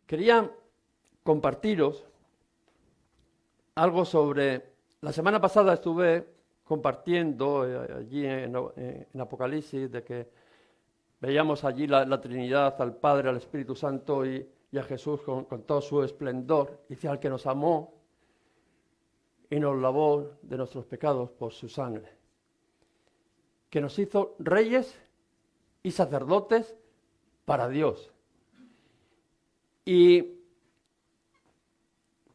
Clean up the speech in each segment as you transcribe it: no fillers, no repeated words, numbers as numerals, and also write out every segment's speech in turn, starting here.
Quería compartiros algo sobre... La semana pasada estuve compartiendo allí en Apocalipsis de que veíamos allí la Trinidad, al Padre, al Espíritu Santo y a Jesús con todo su esplendor. Dice, al que nos amó y nos lavó de nuestros pecados por su sangre, que nos hizo reyes y sacerdotes para Dios. Y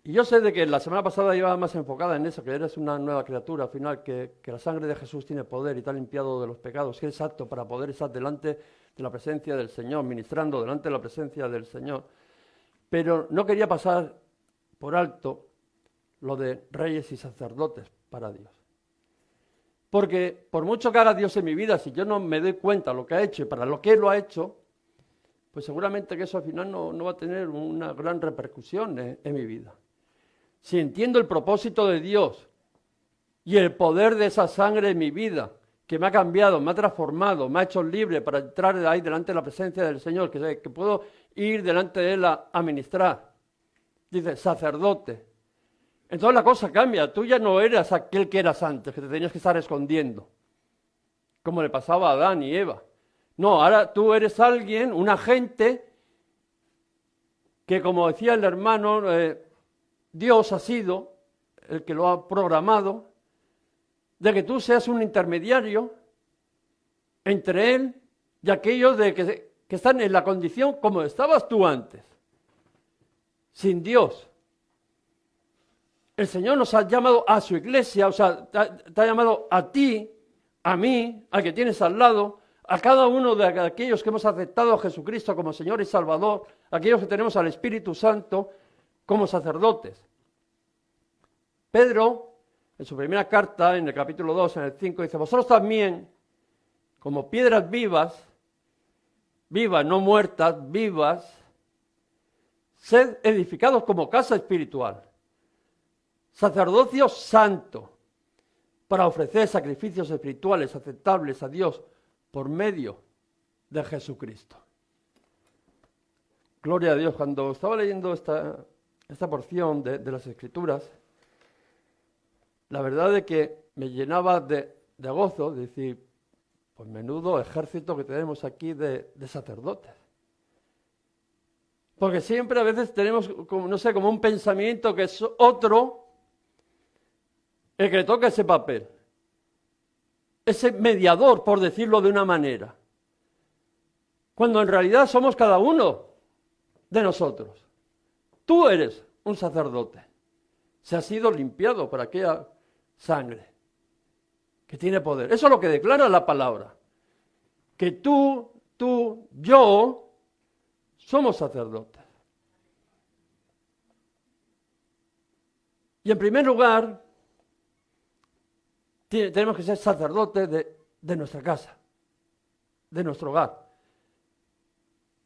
yo sé de que la semana pasada iba más enfocada en eso, que eres una nueva criatura, al final, que la sangre de Jesús tiene poder y te ha limpiado de los pecados, que es apto para poder estar delante de la presencia del Señor, ministrando delante de la presencia del Señor. Pero no quería pasar por alto lo de reyes y sacerdotes para Dios. Porque por mucho que haga Dios en mi vida, si yo no me doy cuenta de lo que ha hecho y para lo que Él lo ha hecho, pues seguramente que eso al final no va a tener una gran repercusión en mi vida. Si entiendo el propósito de Dios y el poder de esa sangre en mi vida, que me ha cambiado, me ha transformado, me ha hecho libre para entrar ahí delante de la presencia del Señor, que puedo ir delante de Él a ministrar. Dice, sacerdote. Entonces la cosa cambia. Tú ya no eras aquel que eras antes, que te tenías que estar escondiendo, como le pasaba a Adán y Eva. No, ahora tú eres alguien, un agente, que como decía el hermano, Dios ha sido el que lo ha programado, de que tú seas un intermediario entre Él y aquellos que están en la condición como estabas tú antes, sin Dios. El Señor nos ha llamado a su iglesia, o sea, te ha llamado a ti, a mí, al que tienes al lado, a cada uno de aquellos que hemos aceptado a Jesucristo como Señor y Salvador, aquellos que tenemos al Espíritu Santo como sacerdotes. Pedro, en su primera carta, en el capítulo 2, en el 5, dice, vosotros también, como piedras vivas, no muertas, vivas, sed edificados como casa espiritual, sacerdocio santo, para ofrecer sacrificios espirituales aceptables a Dios por medio de Jesucristo. Gloria a Dios. Cuando estaba leyendo esta porción de las Escrituras, la verdad es que me llenaba de gozo, de decir, pues menudo ejército que tenemos aquí de sacerdotes. Porque siempre a veces tenemos, como un pensamiento que es otro el que toca ese papel. Ese mediador, por decirlo de una manera. Cuando en realidad somos cada uno de nosotros. Tú eres un sacerdote. Se ha sido limpiado por aquella sangre que tiene poder. Eso es lo que declara la palabra. Que tú, yo, somos sacerdotes. Y en primer lugar, tenemos que ser sacerdotes de nuestra casa, de nuestro hogar.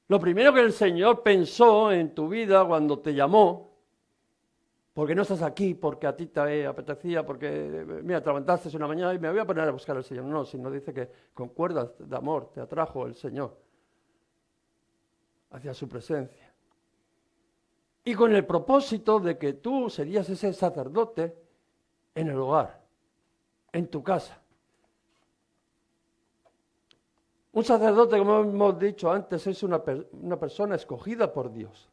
Lo primero que el Señor pensó en tu vida cuando te llamó, porque no estás aquí, porque a ti te apetecía, porque, mira, te levantaste una mañana y me voy a poner a buscar al Señor. No, sino dice que con cuerdas de amor te atrajo el Señor hacia su presencia. Y con el propósito de que tú serías ese sacerdote en el hogar, en tu casa. Un sacerdote, como hemos dicho antes, es una persona escogida por Dios.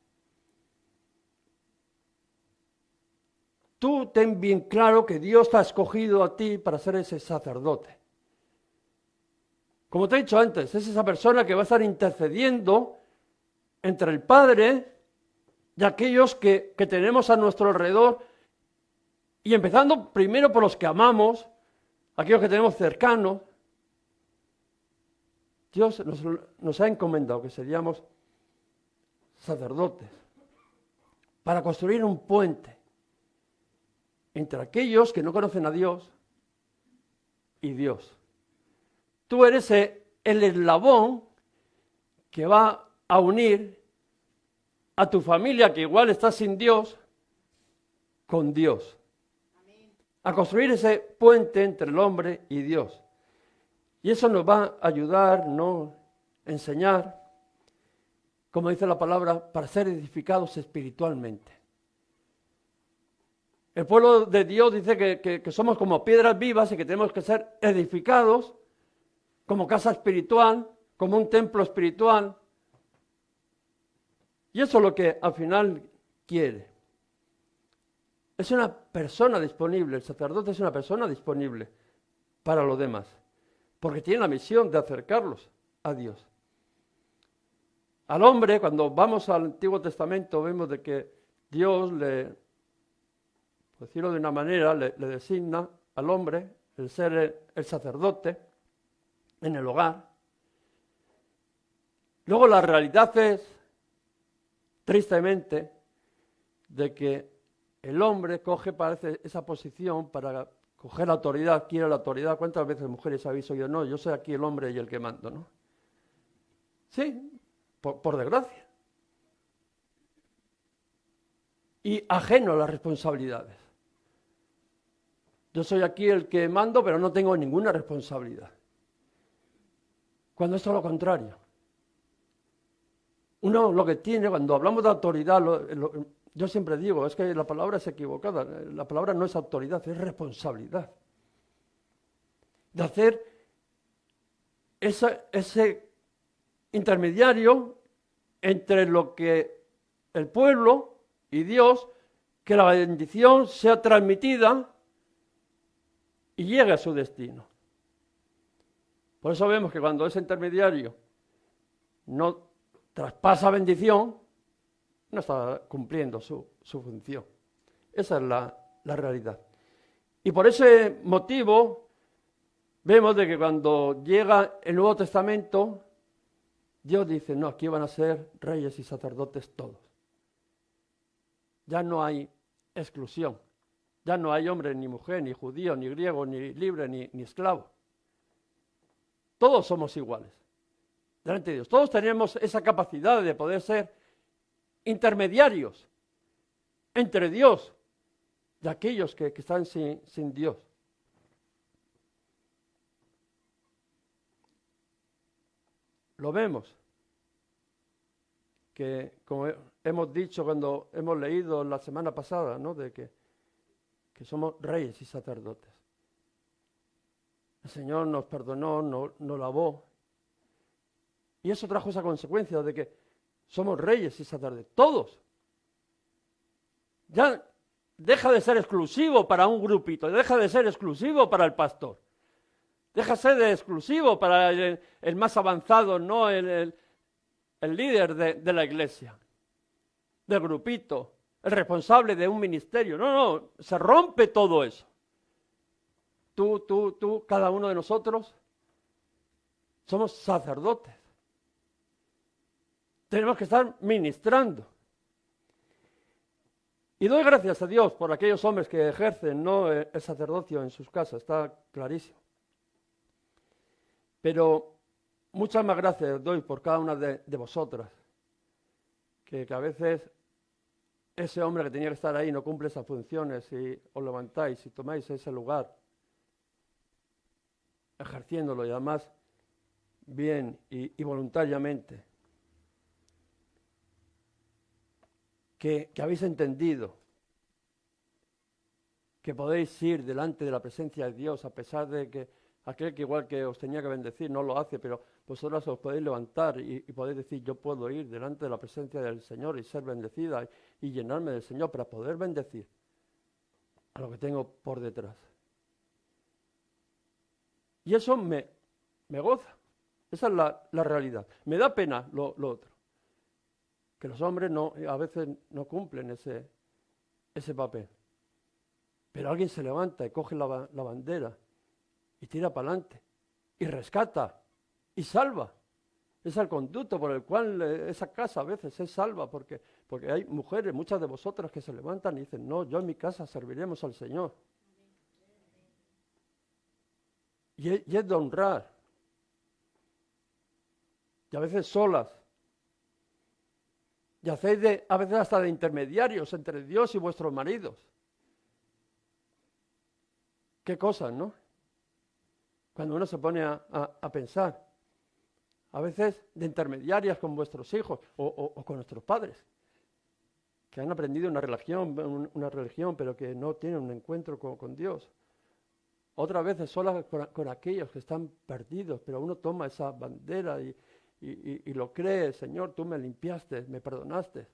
Tú ten bien claro que Dios te ha escogido a ti para ser ese sacerdote. Como te he dicho antes, es esa persona que va a estar intercediendo entre el Padre y aquellos que tenemos a nuestro alrededor, y empezando primero por los que amamos, aquellos que tenemos cercanos. Dios nos ha encomendado que seríamos sacerdotes para construir un puente entre aquellos que no conocen a Dios y Dios. Tú eres el eslabón que va a unir a tu familia, que igual está sin Dios, con Dios. A construir ese puente entre el hombre y Dios. Y eso nos va a ayudar, ¿no?, enseñar como dice la palabra, para ser edificados espiritualmente. El pueblo de Dios dice que somos como piedras vivas y que tenemos que ser edificados como casa espiritual, como un templo espiritual. Y eso es lo que al final quiere. Es una persona disponible, el sacerdote es una persona disponible para los demás, porque tiene la misión de acercarlos a Dios. Al hombre, cuando vamos al Antiguo Testamento, vemos de que Dios por decirlo de una manera, le designa al hombre el ser el sacerdote en el hogar. Luego la realidad es, tristemente, de que el hombre parece esa posición para coger la autoridad, quiere la autoridad. ¿Cuántas veces mujeres habéis oído? No, yo soy aquí el hombre y el que mando, ¿no? Sí, por desgracia. Y ajeno a las responsabilidades. Yo soy aquí el que mando, pero no tengo ninguna responsabilidad. Cuando es todo lo contrario. Uno lo que tiene, cuando hablamos de autoridad, yo siempre digo, es que la palabra es equivocada. La palabra no es autoridad, es responsabilidad. De hacer ese intermediario entre lo que el pueblo y Dios, que la bendición sea transmitida y llegue a su destino. Por eso vemos que cuando ese intermediario no traspasa bendición, no está cumpliendo su función. Esa es la realidad. Y por ese motivo vemos de que cuando llega el Nuevo Testamento, Dios dice, no, aquí van a ser reyes y sacerdotes todos. Ya no hay exclusión. Ya no hay hombre, ni mujer, ni judío, ni griego, ni libre, ni esclavo. Todos somos iguales delante de Dios. Todos tenemos esa capacidad de poder ser intermediarios entre Dios y aquellos que están sin Dios. Lo vemos, que como hemos dicho cuando hemos leído la semana pasada, ¿no? De que somos reyes y sacerdotes. El Señor nos perdonó, nos lavó. Y eso trajo esa consecuencia de que somos reyes y sacerdotes. Todos. Ya deja de ser exclusivo para un grupito, deja de ser exclusivo para el pastor. Deja de ser exclusivo para el más avanzado, no el líder de la iglesia, del grupito, el responsable de un ministerio. No, se rompe todo eso. Tú, cada uno de nosotros, somos sacerdotes. Tenemos que estar ministrando. Y doy gracias a Dios por aquellos hombres que ejercen, ¿no?, el sacerdocio en sus casas, está clarísimo. Pero muchas más gracias doy por cada una de vosotras, que a veces ese hombre que tenía que estar ahí no cumple esas funciones y os levantáis y tomáis ese lugar, ejerciéndolo y además bien y voluntariamente. Que habéis entendido que podéis ir delante de la presencia de Dios a pesar de que aquel que igual que os tenía que bendecir no lo hace, pero vosotros os podéis levantar y podéis decir, yo puedo ir delante de la presencia del Señor y ser bendecida y llenarme del Señor para poder bendecir a lo que tengo por detrás. Y eso me goza. Esa es la realidad. Me da pena lo otro. Que los hombres a veces no cumplen ese papel. Pero alguien se levanta y coge la bandera y tira para adelante y rescata y salva. Es el conducto por el cual esa casa a veces es salva, porque hay mujeres, muchas de vosotras, que se levantan y dicen, no, yo en mi casa serviremos al Señor. Y es de honrar. Y a veces solas. Y hacéis a veces hasta de intermediarios entre Dios y vuestros maridos. Qué cosas, ¿no? Cuando uno se pone a pensar. a veces de intermediarias con vuestros hijos o con nuestros padres, que han aprendido una religión, pero que no tienen un encuentro con Dios. Otras veces solas con aquellos que están perdidos, pero uno toma esa bandera y lo cree. Señor, tú me limpiaste, me perdonaste,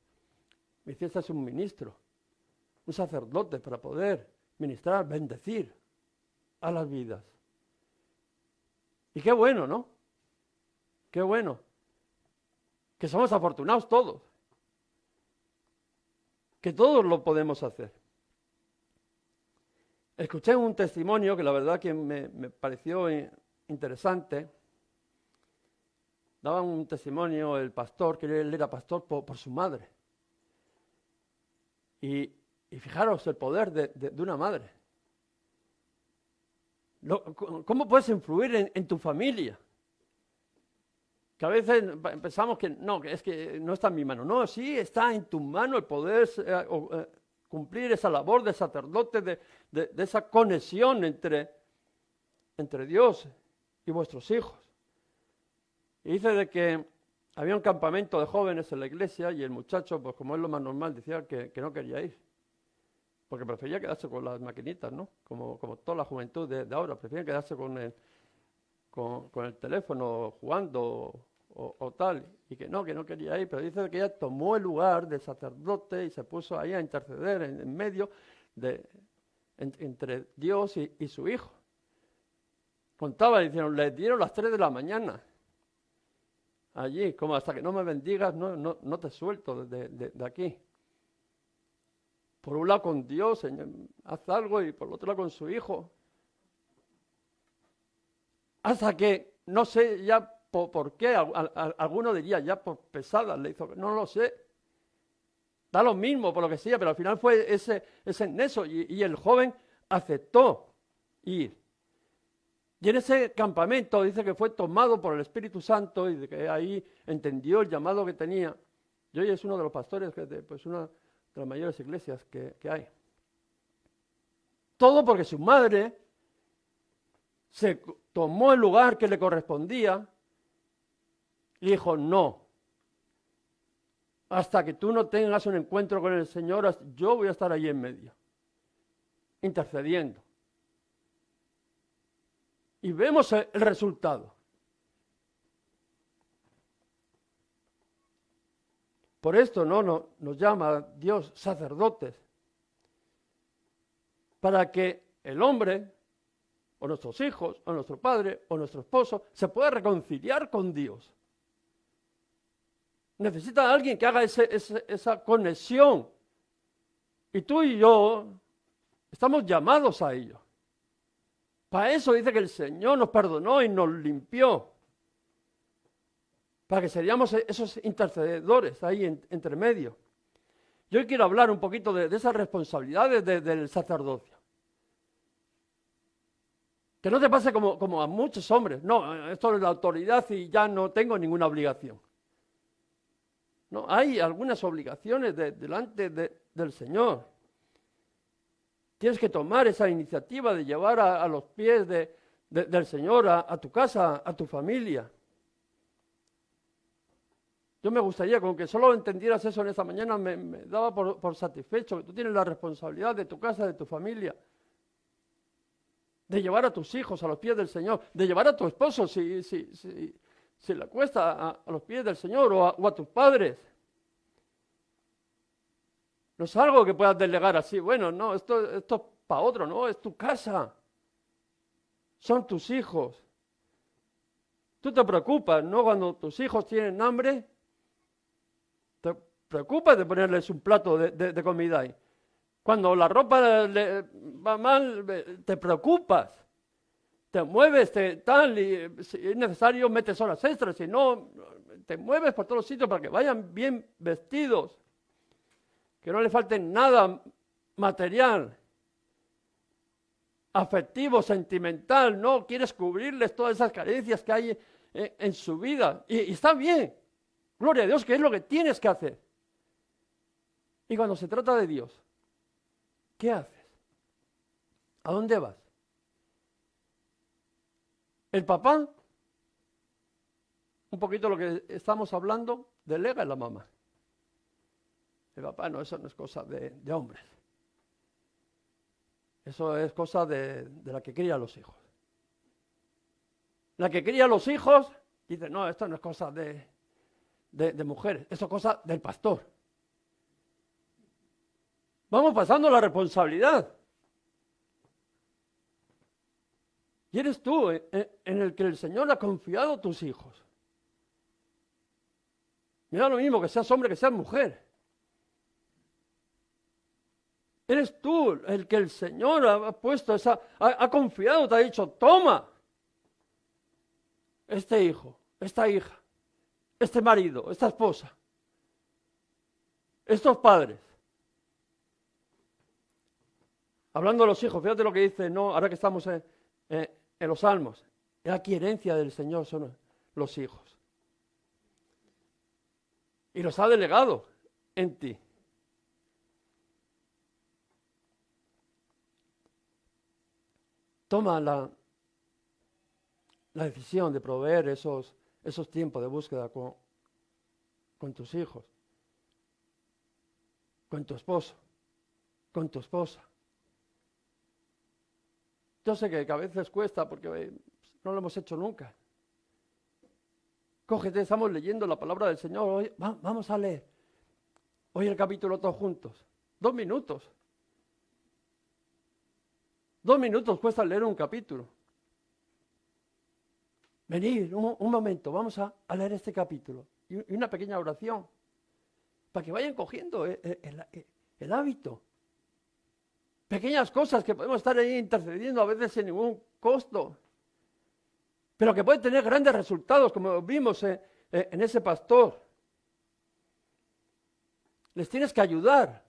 me hiciste un ministro, un sacerdote para poder ministrar, bendecir a las vidas. Y qué bueno, ¿no? Qué bueno. Que somos afortunados todos. Que todos lo podemos hacer. Escuché un testimonio que la verdad que me pareció interesante. Daba un testimonio el pastor, que él era pastor por su madre. Y fijaros el poder de una madre. ¿Cómo puedes influir en tu familia? Que a veces pensamos que es que no está en mi mano. No, sí está en tu mano el poder cumplir esa labor de sacerdote, de esa conexión entre Dios y vuestros hijos. Y dice de que había un campamento de jóvenes en la iglesia y el muchacho, pues como es lo más normal, decía que no quería ir. Porque prefería quedarse con las maquinitas, ¿no? Como toda la juventud de ahora, prefieren quedarse con el teléfono jugando o tal, y que no quería ir, pero dice que ella tomó el lugar de sacerdote y se puso ahí a interceder en medio entre Dios y su hijo. Contaba, diciendo, le dieron las 3 de la mañana, allí, como hasta que no me bendigas, no te suelto de aquí. Por un lado con Dios, Señor, haz algo, y por el otro lado con su hijo. Hasta que, no sé ya por qué, alguno diría ya por pesada le hizo, no lo sé. Da lo mismo por lo que sea, pero al final fue ese nexo y el joven aceptó ir. Y en ese campamento dice que fue tomado por el Espíritu Santo y de que ahí entendió el llamado que tenía. Y hoy es uno de los pastores de una de las mayores iglesias que hay. Todo porque su madre se tomó el lugar que le correspondía y dijo, no, hasta que tú no tengas un encuentro con el Señor, yo voy a estar ahí en medio, intercediendo. Y vemos el resultado. Por esto nos llama Dios sacerdotes, para que el hombre, o nuestros hijos, o nuestro padre, o nuestro esposo, se pueda reconciliar con Dios. Necesita alguien que haga esa conexión. Y tú y yo estamos llamados a ello. Para eso dice que el Señor nos perdonó y nos limpió. Para que seríamos esos intercededores ahí entre medio. Yo hoy quiero hablar un poquito de esas responsabilidades del sacerdocio. Que no te pase como a muchos hombres. No, esto es la autoridad y ya no tengo ninguna obligación. No, hay algunas obligaciones delante del Señor. Tienes que tomar esa iniciativa de llevar a los pies del Señor a tu casa, a tu familia. Yo me gustaría, con que solo entendieras eso en esta mañana, me daba por satisfecho, que tú tienes la responsabilidad de tu casa, de tu familia, de llevar a tus hijos a los pies del Señor, de llevar a tu esposo si le cuesta a los pies del Señor, o a tus padres. No es algo que puedas delegar así, bueno, no, esto es para otro, no, es tu casa. Son tus hijos. Tú te preocupas, ¿no? Cuando tus hijos tienen hambre, te preocupas de ponerles un plato de comida ahí. Cuando la ropa le va mal, te preocupas. Te mueves, tal, y si es necesario metes horas extras, si no, te mueves por todos los sitios para que vayan bien vestidos. Que no le falte nada material, afectivo, sentimental, no quieres cubrirles todas esas carencias que hay en su vida. Y está bien, gloria a Dios, que es lo que tienes que hacer. Y cuando se trata de Dios, ¿qué haces? ¿A dónde vas? El papá un poquito lo que estamos hablando, delega en la mamá. El papá, no, eso no es cosa de hombres. Eso es cosa de la que cría a los hijos. La que cría a los hijos dice, no, esto no es cosa de mujeres, esto es cosa del pastor. Vamos pasando la responsabilidad. Y eres tú en el que el Señor ha confiado a tus hijos. Mira lo mismo que seas hombre, que seas mujer. Eres tú el que el Señor ha puesto ha confiado, te ha dicho, toma este hijo, esta hija, este marido, esta esposa, estos padres. Hablando de los hijos, fíjate lo que dice, no, ahora que estamos en los Salmos, la herencia del Señor son los hijos. Y los ha delegado en ti. Toma la decisión de proveer esos tiempos de búsqueda con tus hijos, con tu esposo, con tu esposa. Yo sé que a veces cuesta porque no lo hemos hecho nunca. Cógete, estamos leyendo la palabra del Señor. Hoy, vamos a leer hoy el capítulo todos juntos. 2 minutos. 2 minutos cuesta leer un capítulo. Venid, un momento, vamos a leer este capítulo. Y una pequeña oración. Para que vayan cogiendo el hábito. Pequeñas cosas que podemos estar ahí intercediendo a veces sin ningún costo. Pero que pueden tener grandes resultados, como vimos en ese pastor. Les tienes que ayudar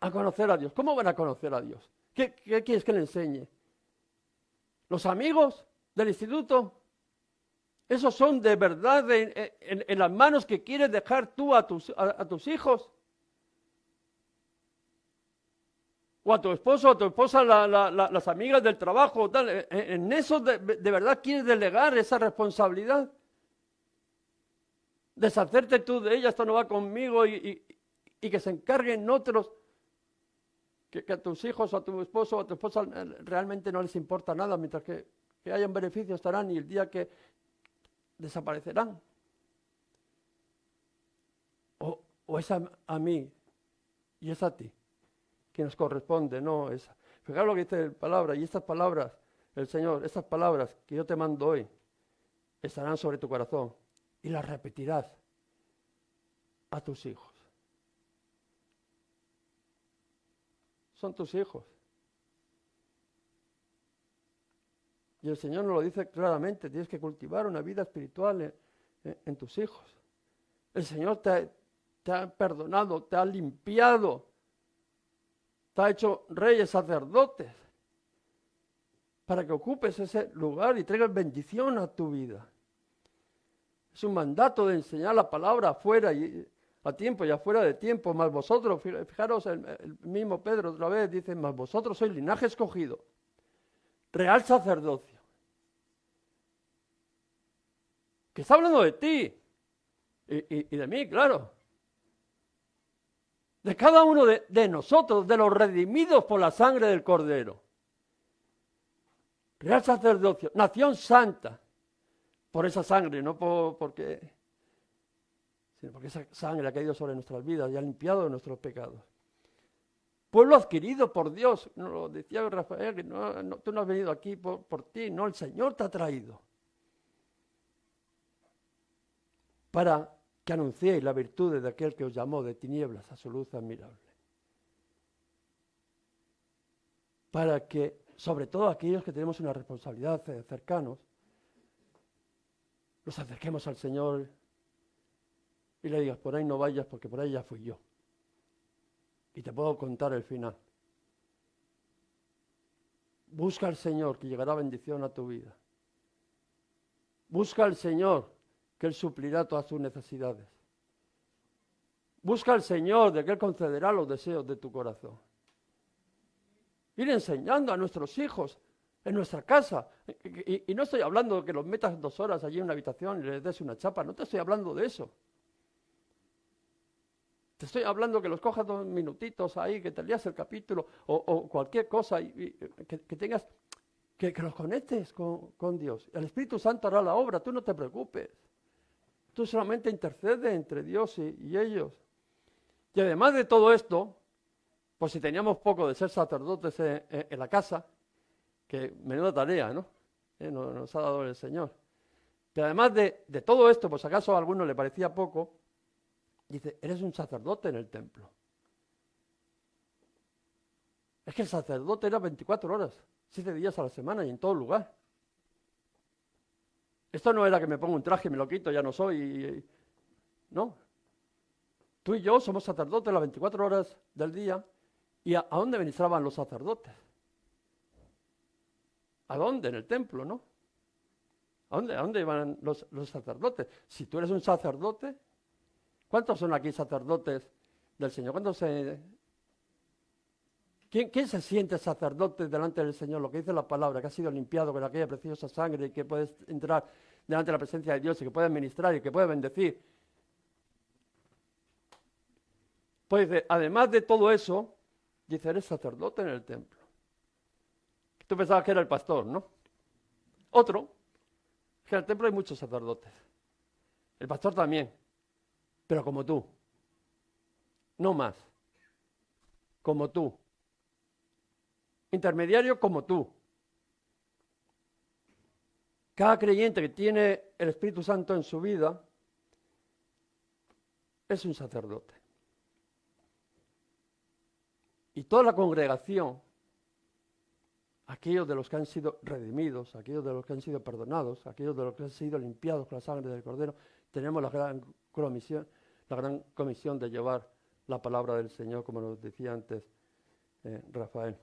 a conocer a Dios. ¿Cómo van a conocer a Dios? ¿Qué quieres que le enseñe? ¿Los amigos del instituto? Esos son de verdad en las manos que quieres dejar tú a tus hijos. O a tu esposo, o a tu esposa, las amigas del trabajo, tal. En eso de verdad quieres delegar esa responsabilidad. Deshacerte tú de ella, esto no va conmigo, y que se encarguen otros. Que a tus hijos, a tu esposo, a tu esposa realmente no les importa nada, mientras que hayan beneficios estarán y el día que desaparecerán. O es a mí y es a ti que nos corresponde, no esa. Fijaros lo que dice la palabra, y estas palabras, el Señor, estas palabras que yo te mando hoy, estarán sobre tu corazón y las repetirás a tus hijos. Son tus hijos. Y el Señor nos lo dice claramente, tienes que cultivar una vida espiritual en tus hijos. El Señor te ha perdonado, te ha limpiado, te ha hecho reyes, sacerdotes, para que ocupes ese lugar y traigas bendición a tu vida. Es un mandato de enseñar la palabra afuera y a tiempo y afuera de tiempo, más vosotros, fijaros, el mismo Pedro otra vez dice, más vosotros sois linaje escogido, real sacerdocio. Que está hablando de ti y de mí, claro. De cada uno de nosotros, de los redimidos por la sangre del Cordero. Real sacerdocio, nación santa, por esa sangre, no porque esa sangre ha caído sobre nuestras vidas y ha limpiado nuestros pecados. Pueblo adquirido por Dios, nos lo decía Rafael, que tú no has venido aquí por ti, no, el Señor te ha traído. Para que anunciéis la virtud de aquel que os llamó de tinieblas a su luz admirable. Para que, sobre todo aquellos que tenemos una responsabilidad cercanos, nos acerquemos al Señor y le digas, por ahí no vayas porque por ahí ya fui yo. Y te puedo contar el final. Busca al Señor que llegará bendición a tu vida. Busca al Señor que Él suplirá todas tus necesidades. Busca al Señor de que Él concederá los deseos de tu corazón. Ir enseñando a nuestros hijos en nuestra casa. Y no estoy hablando de que los metas 2 horas allí en una habitación y les des una chapa, no te estoy hablando de eso. Te estoy hablando que los cojas 2 minutitos ahí, que te leas el capítulo o cualquier cosa y que tengas, que los conectes con Dios. El Espíritu Santo hará la obra, tú no te preocupes. Tú solamente intercedes entre Dios y ellos. Y además de todo esto, pues si teníamos poco de ser sacerdotes en la casa, que menuda tarea, ¿no? Nos ha dado el Señor. Pero además de todo esto, pues acaso a alguno le parecía poco, dice, eres un sacerdote en el templo. Es que el sacerdote era 24 horas, 7 días a la semana y en todo lugar. Esto no era que me pongo un traje y me lo quito, ya no soy. No. Tú y yo somos sacerdotes las 24 horas del día. ¿Y a dónde ministraban los sacerdotes? ¿A dónde? En el templo, ¿no? ¿A dónde iban los sacerdotes? Si tú eres un sacerdote, ¿cuántos son aquí sacerdotes del Señor? ¿Quién se siente sacerdote delante del Señor? Lo que dice la palabra, que ha sido limpiado con aquella preciosa sangre y que puedes entrar delante de la presencia de Dios y que puedes ministrar y que puedes bendecir. Pues dice, además de todo eso, dice, eres sacerdote en el templo. Tú pensabas que era el pastor, ¿no? Otro, que en el templo hay muchos sacerdotes. El pastor también, pero como tú. No más. Como tú. Intermediario como tú. Cada creyente que tiene el Espíritu Santo en su vida es un sacerdote. Y toda la congregación, aquellos de los que han sido redimidos, aquellos de los que han sido perdonados, aquellos de los que han sido limpiados con la sangre del Cordero, tenemos la gran comisión de llevar la palabra del Señor, como nos decía antes Rafael.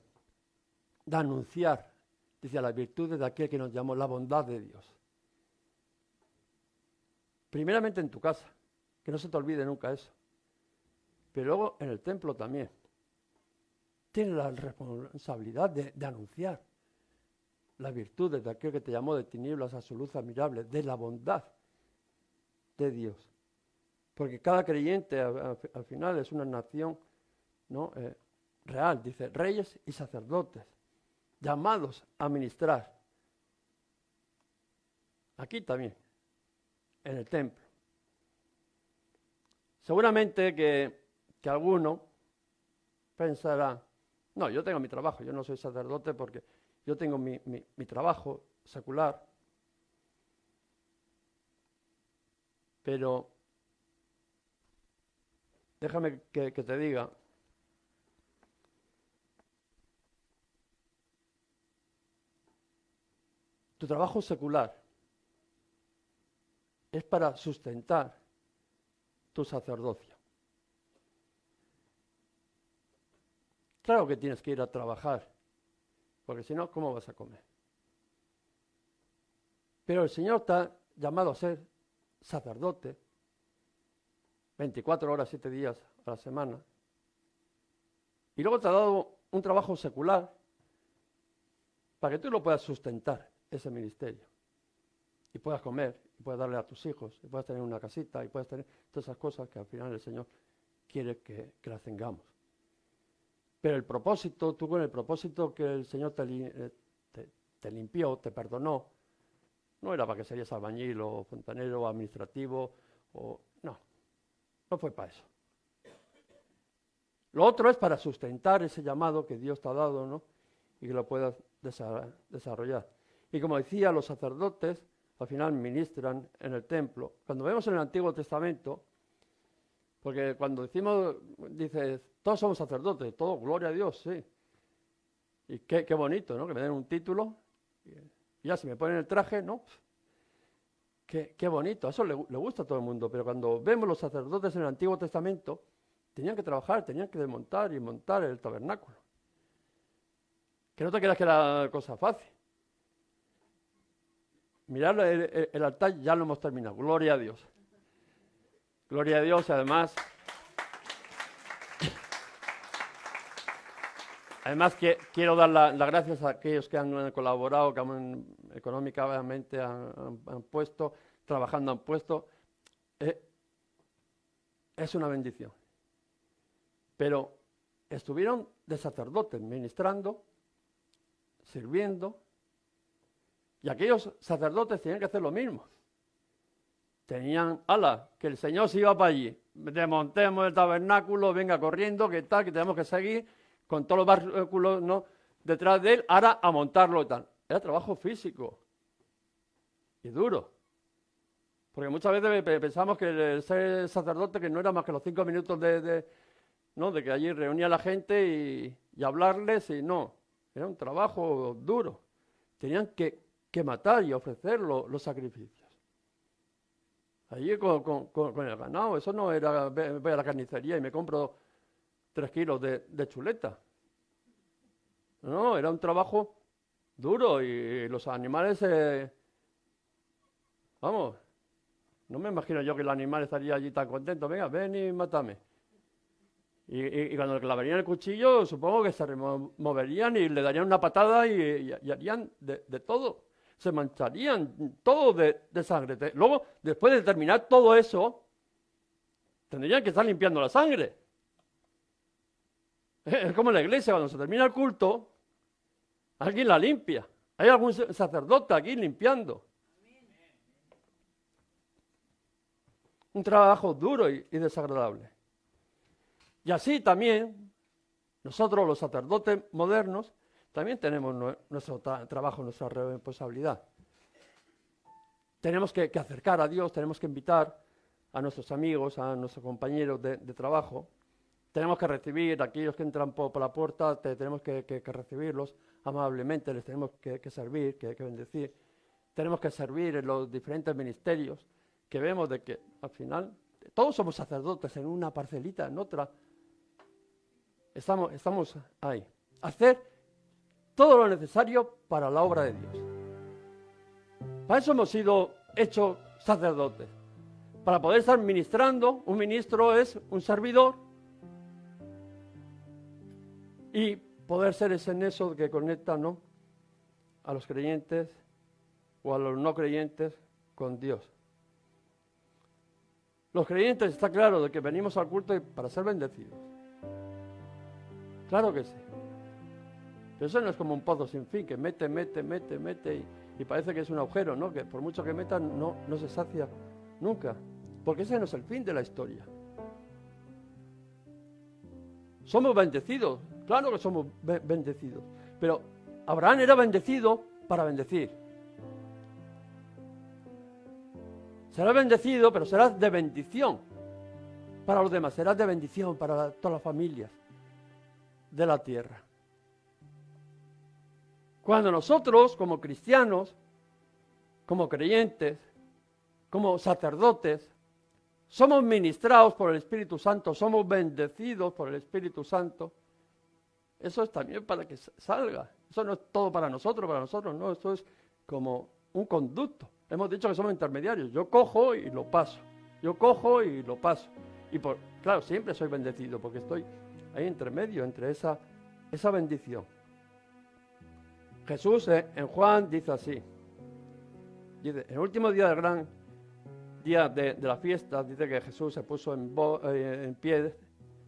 De anunciar, dice, las virtudes de aquel que nos llamó, la bondad de Dios. Primeramente en tu casa, que no se te olvide nunca eso. Pero luego en el templo también. Tienes la responsabilidad de anunciar las virtudes de aquel que te llamó de tinieblas a su luz admirable, de la bondad de Dios. Porque cada creyente al final es una nación, ¿no? Real, dice, reyes y sacerdotes, llamados a ministrar. Aquí también, en el templo. Seguramente que alguno pensará, no, yo tengo mi trabajo, yo no soy sacerdote porque yo tengo mi trabajo secular. Pero déjame que te diga, tu trabajo secular es para sustentar tu sacerdocio. Claro que tienes que ir a trabajar, porque si no, ¿cómo vas a comer? Pero el Señor te ha llamado a ser sacerdote 24 horas, 7 días a la semana. Y luego te ha dado un trabajo secular para que tú lo puedas sustentar, ese ministerio. Y puedas comer, y puedas darle a tus hijos, y puedas tener una casita, y puedas tener todas esas cosas que al final el Señor quiere que las tengamos. Pero el propósito, tú con el propósito que el Señor te limpió, te perdonó, no era para que serías albañil o fontanero o administrativo, no fue para eso. Lo otro es para sustentar ese llamado que Dios te ha dado, ¿no? Y que lo puedas desarrollar. Y como decía, los sacerdotes al final ministran en el templo. Cuando vemos en el Antiguo Testamento, porque cuando dices, todos somos sacerdotes, todo, gloria a Dios, sí. Y qué bonito, ¿no? Que me den un título. Y ya si me ponen el traje, ¿no? Qué bonito, eso le gusta a todo el mundo. Pero cuando vemos los sacerdotes en el Antiguo Testamento, tenían que trabajar, tenían que desmontar y montar el tabernáculo. Que no te creas que era cosa fácil. Mirar el altar, ya lo hemos terminado. Gloria a Dios. Gloria a Dios, además. Además, que quiero dar las gracias a aquellos que han colaborado, que económicamente han puesto, trabajando han puesto. Es una bendición. Pero estuvieron de sacerdotes ministrando, sirviendo, y aquellos sacerdotes tenían que hacer lo mismo. Tenían, que el Señor se iba para allí, desmontemos el tabernáculo, venga corriendo, que tal, que tenemos que seguir con todos los bárculos, ¿no?, detrás de él, ahora a montarlo y tal. Era trabajo físico y duro. Porque muchas veces pensamos que el ser sacerdote, que no era más que los 5 minutos de que allí reunía a la gente y hablarles, y no. Era un trabajo duro. Tenían que matar y ofrecer los sacrificios. Allí con el ganado, eso no era, voy a la carnicería y me compro 3 kilos de chuleta. No, era un trabajo duro y los animales, vamos, no me imagino yo que el animal estaría allí tan contento. Venga, ven y mátame. Y cuando le clavarían el cuchillo, supongo que se removerían y le darían una patada y harían de todo. Se mancharían todo de sangre. Luego, después de terminar todo eso, tendrían que estar limpiando la sangre. Es como en la iglesia, cuando se termina el culto, alguien la limpia. Hay algún sacerdote aquí limpiando. Un trabajo duro y desagradable. Y así también, nosotros los sacerdotes modernos, también tenemos nuestro trabajo, nuestra responsabilidad. Tenemos que acercar a Dios, tenemos que invitar a nuestros amigos, a nuestros compañeros de trabajo. Tenemos que recibir a aquellos que entran por la puerta, tenemos que recibirlos amablemente, les tenemos que servir, que bendecir. Tenemos que servir en los diferentes ministerios, que vemos de que al final todos somos sacerdotes en una parcelita, en otra. Estamos ahí. Hacer todo lo necesario para la obra de Dios. Para eso hemos sido hechos sacerdotes. Para poder estar ministrando, un ministro es un servidor. Y poder ser ese nexo que conecta, ¿no?, a los creyentes o a los no creyentes con Dios. Los creyentes, está claro de que venimos al culto para ser bendecidos. Claro que sí. Pero eso no es como un pozo sin fin, que mete y parece que es un agujero, ¿no?, que por mucho que metan no se sacia nunca. Porque ese no es el fin de la historia. Somos bendecidos, claro que somos bendecidos. Pero Abraham era bendecido para bendecir. Serás bendecido, pero serás de bendición para los demás. Serás de bendición para todas las familias de la tierra. Cuando nosotros, como cristianos, como creyentes, como sacerdotes, somos ministrados por el Espíritu Santo, somos bendecidos por el Espíritu Santo, eso es también para que salga. Eso no es todo para nosotros no, eso es como un conducto. Hemos dicho que somos intermediarios. Yo cojo y lo paso. Y claro, siempre soy bendecido porque estoy ahí entre medio, entre esa bendición. Jesús en Juan dice así. Dice, en el último día del gran día de la fiesta, dice que Jesús se puso en pie,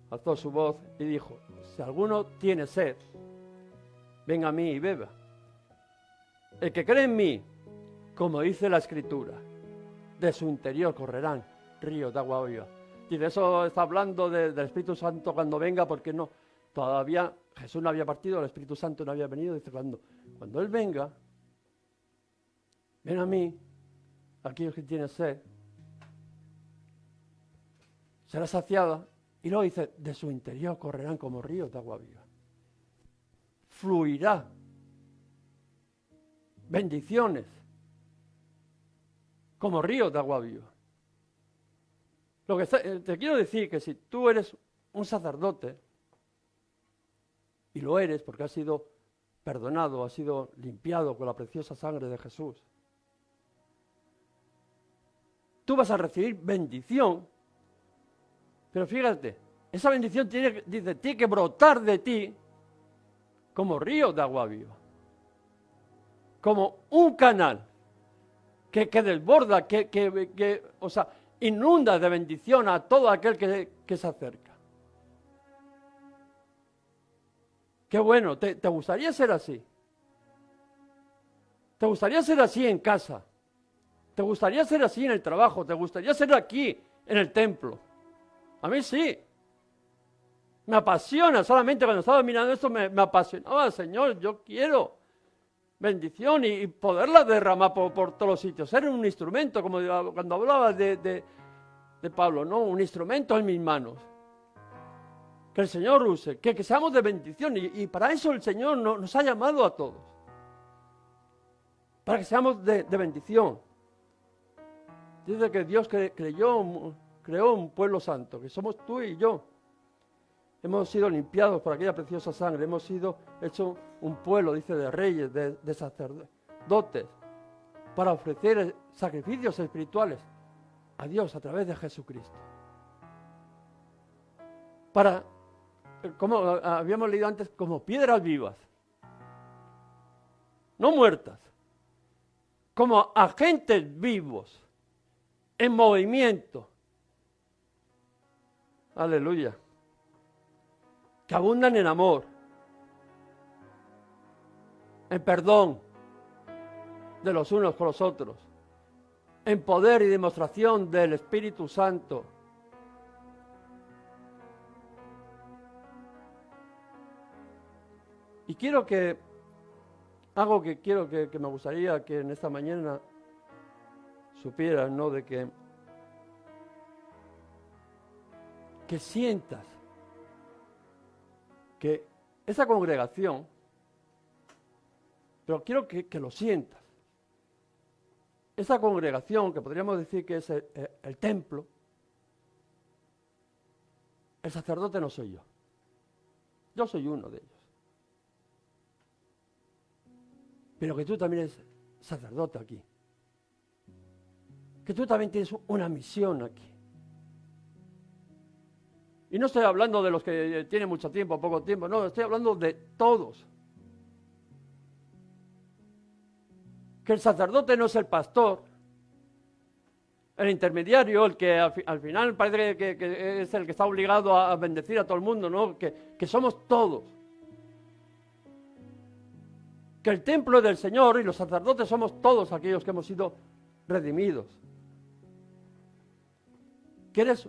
alzó su voz y dijo, si alguno tiene sed, venga a mí y beba. El que cree en mí, como dice la Escritura, de su interior correrán ríos de agua viva. Dice, eso está hablando del Espíritu Santo cuando venga, porque no, todavía Jesús no había partido, el Espíritu Santo no había venido. Dice, cuando Él venga, ven a mí, aquellos que tienen sed, será saciada. Y luego dice, de su interior correrán como ríos de agua viva. Fluirá bendiciones como ríos de agua viva. Lo que te quiero decir que si tú eres un sacerdote, y lo eres porque has sido perdonado, has sido limpiado con la preciosa sangre de Jesús, tú vas a recibir bendición, pero fíjate, esa bendición tiene que brotar de ti como río de agua viva, como un canal que desborda, o sea, inunda de bendición a todo aquel que se acerca. Qué bueno, ¿te gustaría ser así? ¿Te gustaría ser así en casa? ¿Te gustaría ser así en el trabajo? ¿Te gustaría ser aquí, en el templo? A mí sí. Me apasiona, solamente cuando estaba mirando esto me apasionaba, Señor, yo quiero bendición y poderla derramar por todos los sitios. Ser un instrumento, como cuando hablaba de Pablo, ¿no? Un instrumento en mis manos. Que el Señor use, que seamos de bendición. Y para eso el Señor nos ha llamado a todos. Para que seamos de bendición. Dice que Dios creó un pueblo santo, que somos tú y yo. Hemos sido limpiados por aquella preciosa sangre. Hemos sido hechos un pueblo, dice, de reyes, de sacerdotes, para ofrecer sacrificios espirituales a Dios a través de Jesucristo. Para, como habíamos leído antes, como piedras vivas, no muertas, como agentes vivos, en movimiento. Aleluya. Que abundan en amor, en perdón de los unos con los otros, en poder y demostración del Espíritu Santo. Y quiero que me gustaría que en esta mañana supieras, ¿no? De que sientas que esa congregación, pero quiero que lo sientas, esa congregación que podríamos decir que es el templo, el sacerdote no soy yo soy uno de ellos. Pero que tú también eres sacerdote aquí. Que tú también tienes una misión aquí. Y no estoy hablando de los que tienen mucho tiempo, poco tiempo, no, estoy hablando de todos. Que el sacerdote no es el pastor, el intermediario, el que al final parece que es el que está obligado a bendecir a todo el mundo, ¿no? Que somos todos. Que el templo es del Señor y los sacerdotes somos todos aquellos que hemos sido redimidos. Que eres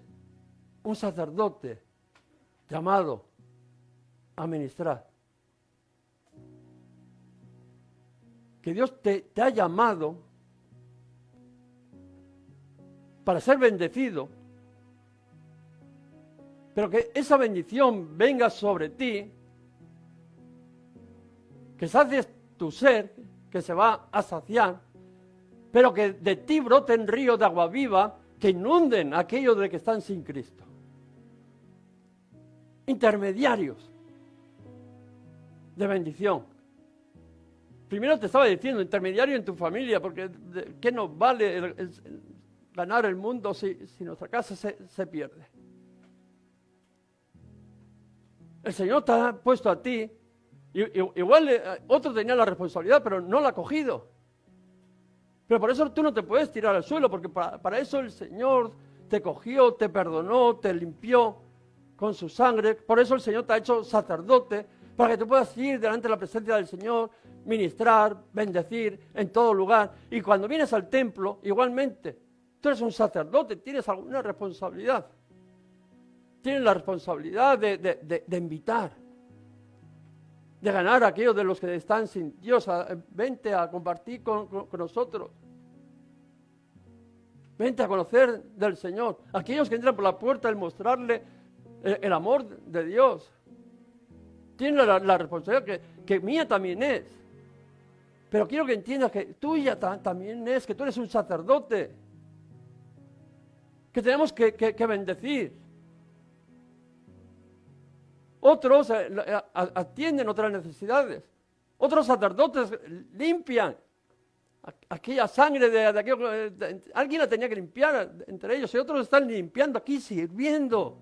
un sacerdote llamado a ministrar. Que Dios te ha llamado para ser bendecido, pero que esa bendición venga sobre ti, que sacies tu ser, que se va a saciar, pero que de ti broten ríos de agua viva que inunden a aquellos de que están sin Cristo. Intermediarios de bendición. Primero te estaba diciendo, intermediario en tu familia, porque ¿qué nos vale ganar el mundo si nuestra casa se pierde? El Señor te ha puesto a ti. Igual otro tenía la responsabilidad, pero no la ha cogido. Pero por eso tú no te puedes tirar al suelo, porque para eso el Señor te cogió, te perdonó, te limpió con su sangre. Por eso el Señor te ha hecho sacerdote, para que tú puedas ir delante de la presencia del Señor, ministrar, bendecir en todo lugar. Y cuando vienes al templo, igualmente, tú eres un sacerdote, tienes alguna responsabilidad. Tienes la responsabilidad de invitar, de ganar a aquellos de los que están sin Dios. Vente a compartir con nosotros. Vente a conocer del Señor. Aquellos que entran por la puerta, el mostrarle el amor de Dios. Tienen la responsabilidad que mía también es. Pero quiero que entiendas que tuya también es, que tú eres un sacerdote. Que tenemos que bendecir. Otros atienden otras necesidades. Otros sacerdotes limpian aquella sangre de aquello. Alguien la tenía que limpiar entre ellos y otros están limpiando aquí, sirviendo.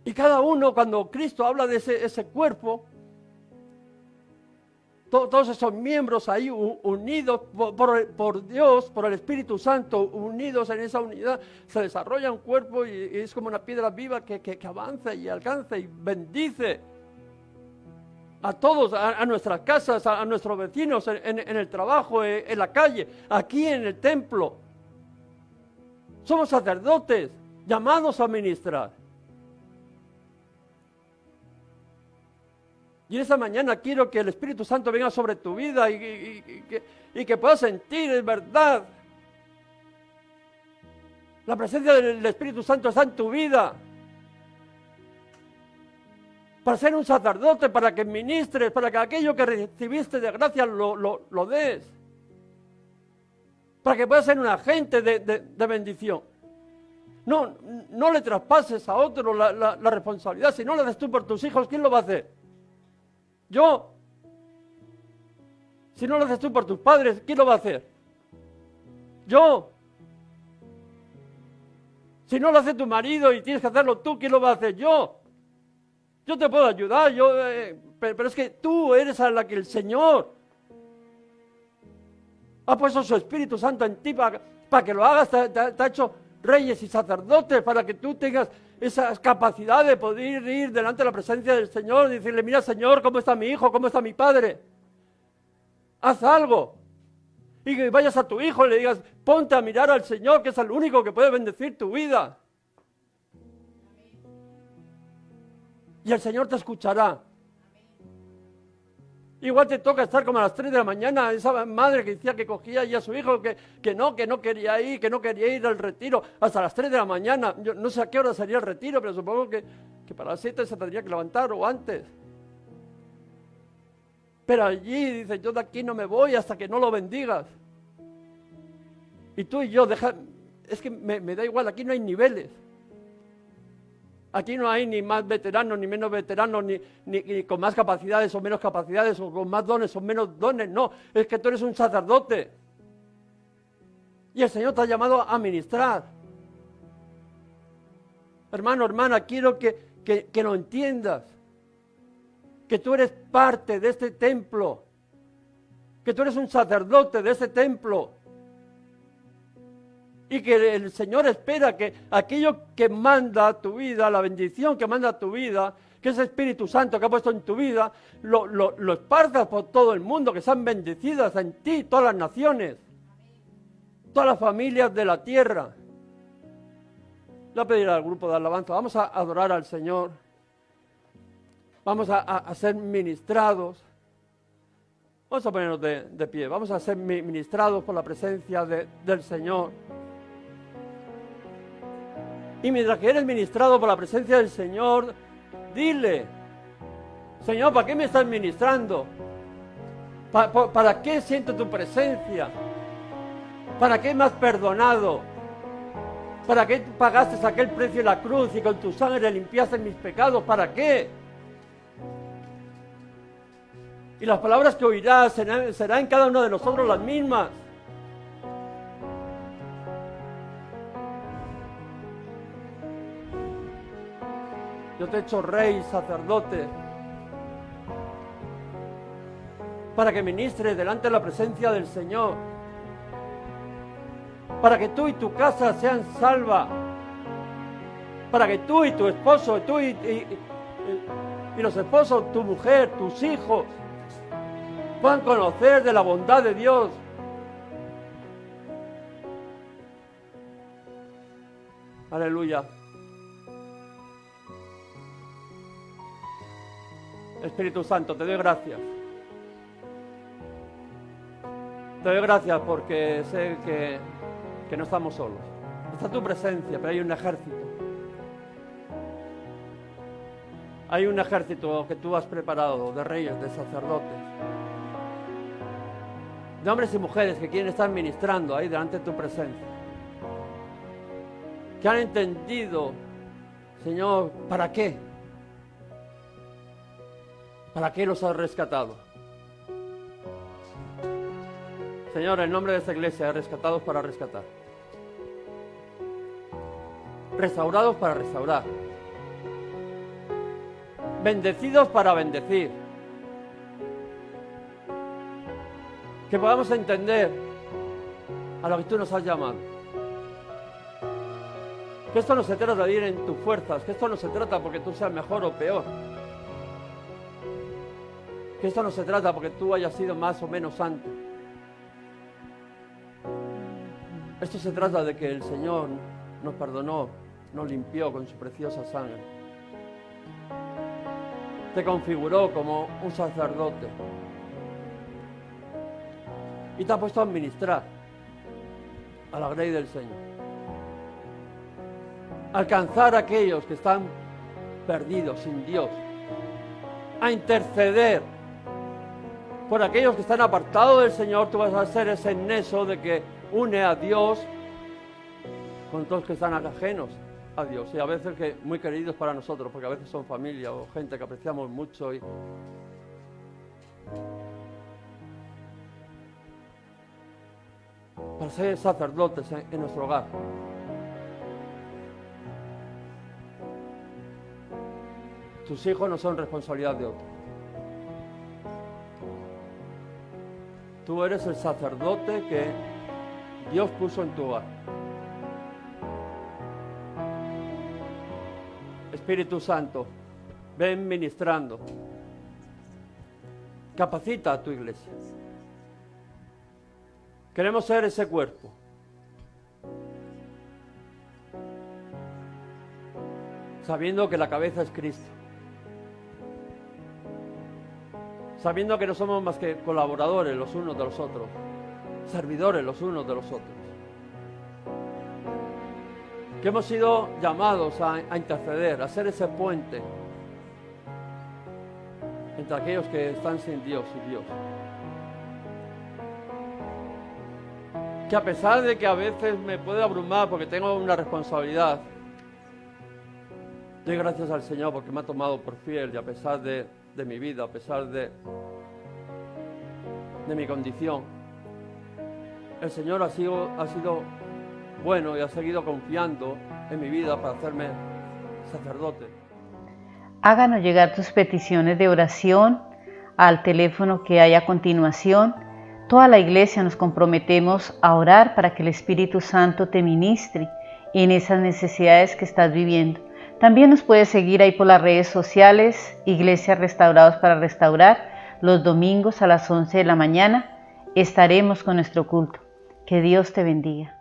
Y cada uno, cuando Cristo habla de ese cuerpo, todos esos miembros ahí unidos por Dios, por el Espíritu Santo, unidos en esa unidad, se desarrolla un cuerpo y es como una piedra viva que avanza y alcanza y bendice a todos, a nuestras casas, a nuestros vecinos, en el trabajo, en la calle, aquí en el templo. Somos sacerdotes llamados a ministrar. Y en esta mañana quiero que el Espíritu Santo venga sobre tu vida y que puedas sentir, es verdad. La presencia del Espíritu Santo está en tu vida. Para ser un sacerdote, para que ministres, para que aquello que recibiste de gracia lo des. Para que puedas ser un agente de bendición. No le traspases a otro la responsabilidad. Si no lo haces tú por tus hijos, ¿quién lo va a hacer? Yo. Si no lo haces tú por tus padres, ¿quién lo va a hacer? Yo. Si no lo hace tu marido y tienes que hacerlo tú, ¿quién lo va a hacer? Yo. Yo te puedo ayudar, pero es que tú eres a la que el Señor ha puesto su Espíritu Santo en ti para que lo hagas, te ha hecho reyes y sacerdotes para que tú tengas esa capacidad de poder ir delante de la presencia del Señor y decirle, mira Señor, ¿cómo está mi hijo? ¿Cómo está mi padre? Haz algo. Y que vayas a tu hijo y le digas, ponte a mirar al Señor, que es el único que puede bendecir tu vida. Y el Señor te escuchará. Igual te toca estar como a las 3 de la mañana, esa madre que decía que cogía ya a su hijo, que no quería ir al retiro, hasta las 3 de la mañana. Yo no sé a qué hora sería el retiro, pero supongo que para las 7 se tendría que levantar o antes. Pero allí dice, yo de aquí no me voy hasta que no lo bendigas. Y tú y yo, es que me da igual, aquí no hay niveles. Aquí no hay ni más veteranos, ni menos veteranos, ni con más capacidades o menos capacidades, o con más dones o menos dones. No, es que tú eres un sacerdote. Y el Señor te ha llamado a ministrar. Hermano, hermana, quiero que lo entiendas. Que tú eres parte de este templo. Que tú eres un sacerdote de este templo. Y que el Señor espera que aquello que manda a tu vida, la bendición que manda a tu vida, que es el Espíritu Santo que ha puesto en tu vida, lo esparzas por todo el mundo, que sean bendecidas en ti todas las naciones, todas las familias de la tierra. Le voy a pedir al grupo de alabanza, vamos a adorar al Señor, vamos a ser ministrados, vamos a ponernos de pie, vamos a ser ministrados por la presencia del Señor. Y mientras que eres ministrado por la presencia del Señor, dile, Señor, ¿para qué me estás ministrando? ¿Para qué siento tu presencia? ¿Para qué me has perdonado? ¿Para qué pagaste aquel precio en la cruz y con tu sangre limpiaste mis pecados? ¿Para qué? Y las palabras que oirás serán en cada uno de nosotros las mismas. Yo te he hecho rey, sacerdote, para que ministres delante de la presencia del Señor, para que tú y tu casa sean salvas, para que tú y tu esposo, tú y los esposos, tu mujer, tus hijos, puedan conocer de la bondad de Dios. Aleluya. Espíritu Santo, te doy gracias. Te doy gracias porque sé que no estamos solos. Está tu presencia, pero hay un ejército. Hay un ejército que tú has preparado de reyes, de sacerdotes, de hombres y mujeres que quieren estar ministrando ahí delante de tu presencia. Que han entendido, Señor, ¿para qué? ¿Para qué los has rescatado? Señor, en nombre de esta iglesia, rescatados para rescatar. Restaurados para restaurar. bendecidos para bendecir. Que podamos entender a lo que tú nos has llamado. Que esto no se trata de ir en tus fuerzas, que esto no se trata porque tú seas mejor o peor. Que esto no se trata porque tú hayas sido más o menos santo. Esto se trata de que el Señor nos perdonó, nos limpió con su preciosa sangre. Te configuró como un sacerdote. Y te ha puesto a administrar a la grey del Señor. Alcanzar a aquellos que están perdidos, sin Dios. A interceder por aquellos que están apartados del Señor. Tú vas a ser ese nexo de que une a Dios con todos los que están ajenos a Dios. Y a veces que muy queridos para nosotros, porque a veces son familia o gente que apreciamos mucho. Para ser sacerdotes en nuestro hogar. Tus hijos no son responsabilidad de otros. Tú eres el sacerdote que Dios puso en tu hogar. Espíritu Santo, ven ministrando. Capacita a tu iglesia. Queremos ser ese cuerpo. Sabiendo que la cabeza es Cristo. Sabiendo que no somos más que colaboradores los unos de los otros. Servidores los unos de los otros. Que hemos sido llamados a interceder, a ser ese puente entre aquellos que están sin Dios y Dios. Que a pesar de que a veces me puede abrumar porque tengo una responsabilidad, doy gracias al Señor porque me ha tomado por fiel y a pesar de mi vida, a pesar de mi condición, el Señor ha sido bueno y ha seguido confiando en mi vida para hacerme sacerdote. Háganos llegar tus peticiones de oración al teléfono que hay a continuación. Toda la iglesia nos comprometemos a orar para que el Espíritu Santo te ministre en esas necesidades que estás viviendo. También nos puedes seguir ahí por las redes sociales, Iglesias Restaurados para Restaurar. Los domingos a las 11 de la mañana estaremos con nuestro culto. Que Dios te bendiga.